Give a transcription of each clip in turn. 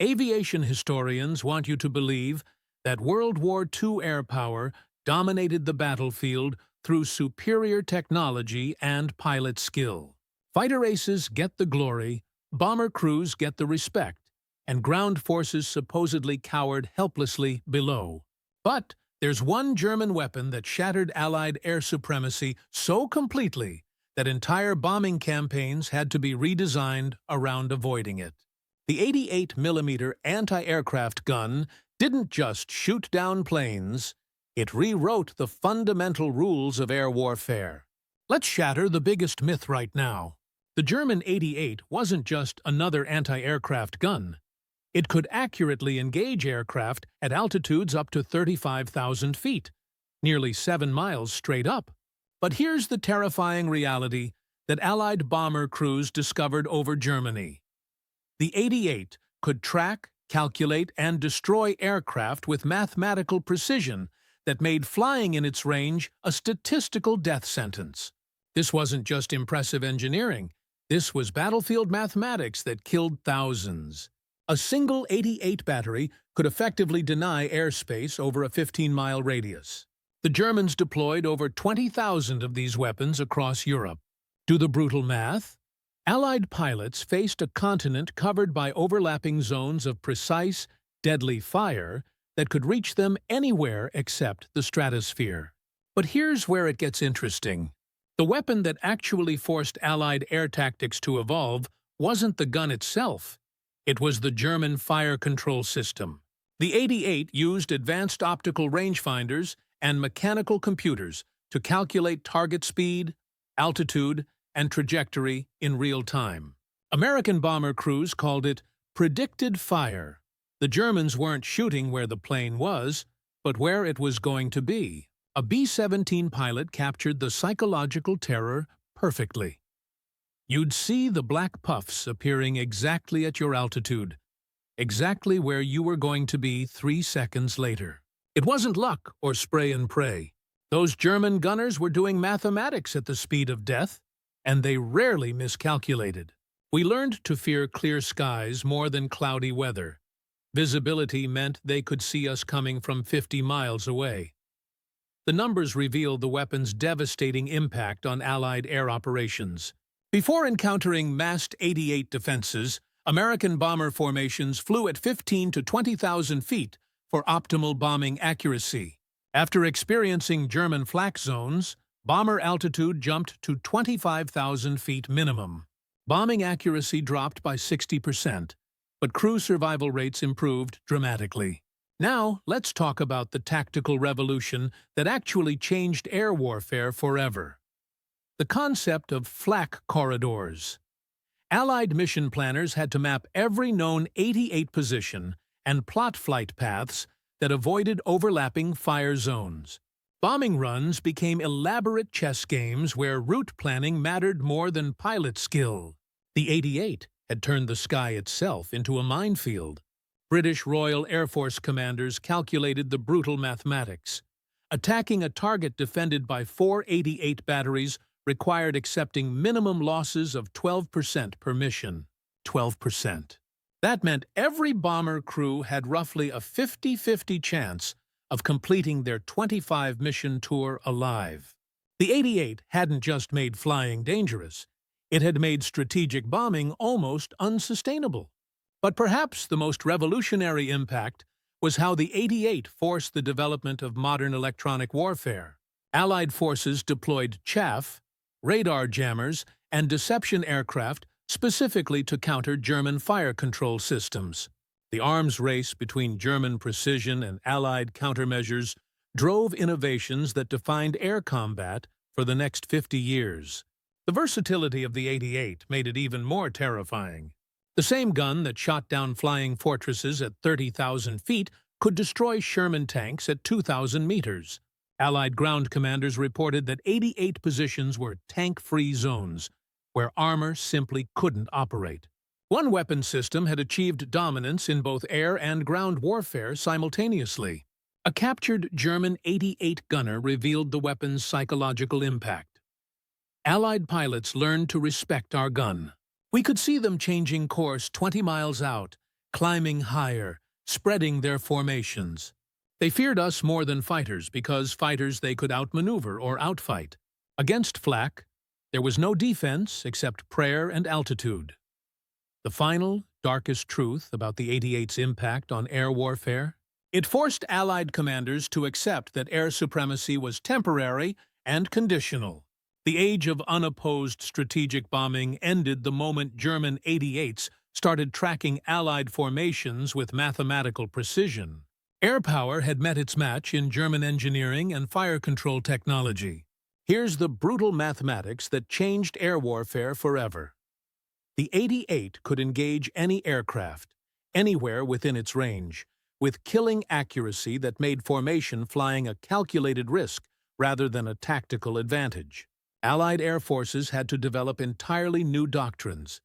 Aviation historians want you to believe that World War II air power dominated the battlefield through superior technology and pilot skill. Fighter aces get the glory, bomber crews get the respect, and ground forces supposedly cowered helplessly below. But there's one German weapon that shattered Allied air supremacy so completely that entire bombing campaigns had to be redesigned around avoiding it. The 88mm anti-aircraft gun didn't just shoot down planes, it rewrote the fundamental rules of air warfare. Let's shatter the biggest myth right now. The German 88 wasn't just another anti-aircraft gun. It could accurately engage aircraft at altitudes up to 35,000 feet, nearly 7 miles straight up. But here's the terrifying reality that Allied bomber crews discovered over Germany. The 88 could track, calculate, and destroy aircraft with mathematical precision that made flying in its range a statistical death sentence. This wasn't just impressive engineering. This was battlefield mathematics that killed thousands. A single 88 battery could effectively deny airspace over a 15-mile radius. The Germans deployed over 20,000 of these weapons across Europe. Do the brutal math? Allied pilots faced a continent covered by overlapping zones of precise, deadly fire that could reach them anywhere except the stratosphere. But here's where it gets interesting. The weapon that actually forced Allied air tactics to evolve wasn't the gun itself. It was the German fire control system. The 88 used advanced optical rangefinders and mechanical computers to calculate target speed, altitude, and trajectory in real time. American bomber crews called it predicted fire. The Germans weren't shooting where the plane was, but where it was going to be. A B-17 pilot captured the psychological terror perfectly. You'd see the black puffs appearing exactly at your altitude, exactly where you were going to be 3 seconds later. It wasn't luck or spray and pray. Those German gunners were doing mathematics at the speed of death, and they rarely miscalculated. We learned to fear clear skies more than cloudy weather. Visibility meant they could see us coming from 50 miles away. The numbers revealed the weapon's devastating impact on Allied air operations. Before encountering massed 88 defenses, American bomber formations flew at 15 to 20,000 feet for optimal bombing accuracy. After experiencing German flak zones, bomber altitude jumped to 25,000 feet minimum. Bombing accuracy dropped by 60%, but crew survival rates improved dramatically. Now, let's talk about the tactical revolution that actually changed air warfare forever. The concept of flak corridors. Allied mission planners had to map every known 88 position and plot flight paths that avoided overlapping fire zones. Bombing runs became elaborate chess games where route planning mattered more than pilot skill. The 88 had turned the sky itself into a minefield. British Royal Air Force commanders calculated the brutal mathematics. Attacking a target defended by 4 88 batteries required accepting minimum losses of 12% per mission. 12%. That meant every bomber crew had roughly a 50-50 chance of completing their 25-mission tour alive. The 88 hadn't just made flying dangerous, it had made strategic bombing almost unsustainable. But perhaps the most revolutionary impact was how the 88 forced the development of modern electronic warfare. Allied forces deployed chaff, radar jammers, and deception aircraft specifically to counter German fire control systems. The arms race between German precision and Allied countermeasures drove innovations that defined air combat for the next 50 years. The versatility of the 88 made it even more terrifying. The same gun that shot down flying fortresses at 30,000 feet could destroy Sherman tanks at 2,000 meters. Allied ground commanders reported that 88 positions were tank-free zones, where armor simply couldn't operate. One weapon system had achieved dominance in both air and ground warfare simultaneously. A captured German 88 gunner revealed the weapon's psychological impact. Allied pilots learned to respect our gun. We could see them changing course 20 miles out, climbing higher, spreading their formations. They feared us more than fighters because fighters they could outmaneuver or outfight. Against flak, there was no defense except prayer and altitude. The final, darkest truth about the 88's impact on air warfare? It forced Allied commanders to accept that air supremacy was temporary and conditional. The age of unopposed strategic bombing ended the moment German 88s started tracking Allied formations with mathematical precision. Air power had met its match in German engineering and fire control technology. Here's the brutal mathematics that changed air warfare forever. The 88 could engage any aircraft, anywhere within its range, with killing accuracy that made formation flying a calculated risk rather than a tactical advantage. Allied air forces had to develop entirely new doctrines: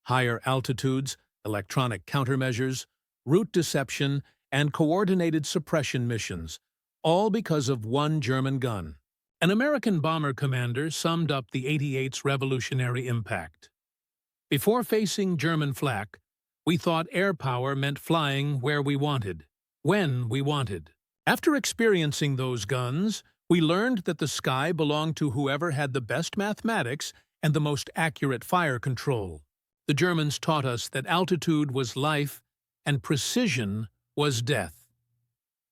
higher altitudes, electronic countermeasures, route deception, and coordinated suppression missions, all because of one German gun. An American bomber commander summed up the 88's revolutionary impact. Before facing German flak, we thought air power meant flying where we wanted, when we wanted. After experiencing those guns, we learned that the sky belonged to whoever had the best mathematics and the most accurate fire control. The Germans taught us that altitude was life and precision was death.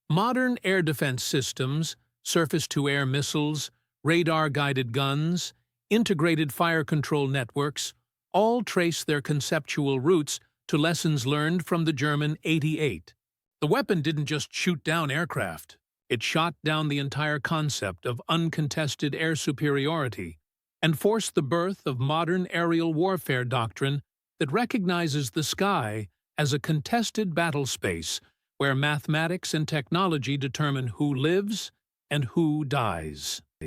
Modern air defense systems, surface-to-air missiles, radar-guided guns, integrated fire control networks, all trace their conceptual roots to lessons learned from the German 88. The weapon didn't just shoot down aircraft. It shot down the entire concept of uncontested air superiority and forced the birth of modern aerial warfare doctrine that recognizes the sky as a contested battle space where mathematics and technology determine who lives and who dies.